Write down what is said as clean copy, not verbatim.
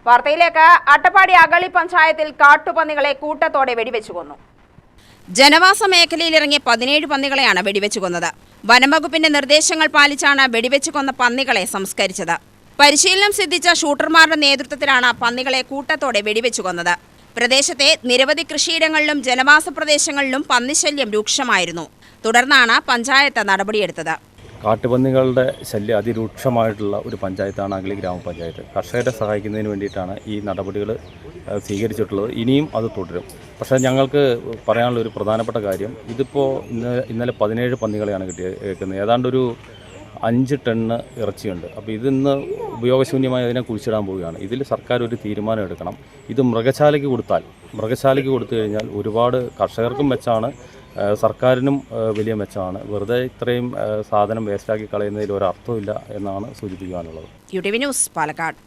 വാർത്തയിലേക്ക്. അട്ടപ്പാടി അഗളി പഞ്ചായത്തിൽ കാട്ടുപന്നികളെ കൂട്ടത്തോടെ വെടിവെച്ചു കൊന്നു. ജനവാസ മേഖലയിലിറങ്ങിയ 17 പന്നികളെയാണ് വെടിവെച്ചു കൊന്നത്. വനംവകുപ്പിന്റെ നിർദ്ദേശങ്ങൾ പാലിച്ചാണ് വെടിവെച്ചു കൊന്ന പന്നികളെ സംസ്കരിച്ചത്. പരിശീലനം സിദ്ധിച്ച ഷൂട്ടർമാരുടെ നേതൃത്വത്തിലാണ് പന്നികളെ കൂട്ടത്തോടെ വെടിവെച്ചു കൊന്നത്. പ്രദേശത്തെ നിരവധി കൃഷിയിടങ്ങളിലും ജനവാസ പ്രദേശങ്ങളിലും പന്നിശല്യം രൂക്ഷമായിരുന്നു. തുടർന്നാണ് പഞ്ചായത്ത് നടപടിയെടുത്തത്. കാട്ടുപന്നികളുടെ ശല്യം അതിരൂക്ഷമായിട്ടുള്ള ഒരു പഞ്ചായത്താണ് അഗളി ഗ്രാമപഞ്ചായത്ത്. കർഷകരെ സഹായിക്കുന്നതിന് വേണ്ടിയിട്ടാണ് ഈ നടപടികൾ സ്വീകരിച്ചിട്ടുള്ളത്. ഇനിയും അത് തുടരും. പക്ഷേ ഞങ്ങൾക്ക് പറയാനുള്ള ഒരു പ്രധാനപ്പെട്ട കാര്യം, ഇതിപ്പോൾ ഇന്നലെ 17 പന്നികളെയാണ് കിട്ടിയേക്കുന്നത്. ഏതാണ്ടൊരു 5 ടണ്ണ് ഇറച്ചിയുണ്ട്. അപ്പോൾ ഇതിന്ന് ഉപയോഗശൂന്യമായി അതിനെ കുഴിച്ചിടാൻ പോവുകയാണ്. ഇതിൽ സർക്കാർ ഒരു തീരുമാനം എടുക്കണം. ഇത് മൃഗശാലയ്ക്ക് കൊടുത്തു കഴിഞ്ഞാൽ ഒരുപാട് കർഷകർക്കും മെച്ചമാണ്, സർക്കാരിനും വലിയ മെച്ചമാണ്. വെറുതെ ഇത്രയും സാധനം വേസ്റ്റാക്കി കളയുന്നതിൽ ഒരർത്ഥമില്ല എന്നാണ് സൂചിപ്പിക്കാനുള്ളത്. UTV news, Palakkad.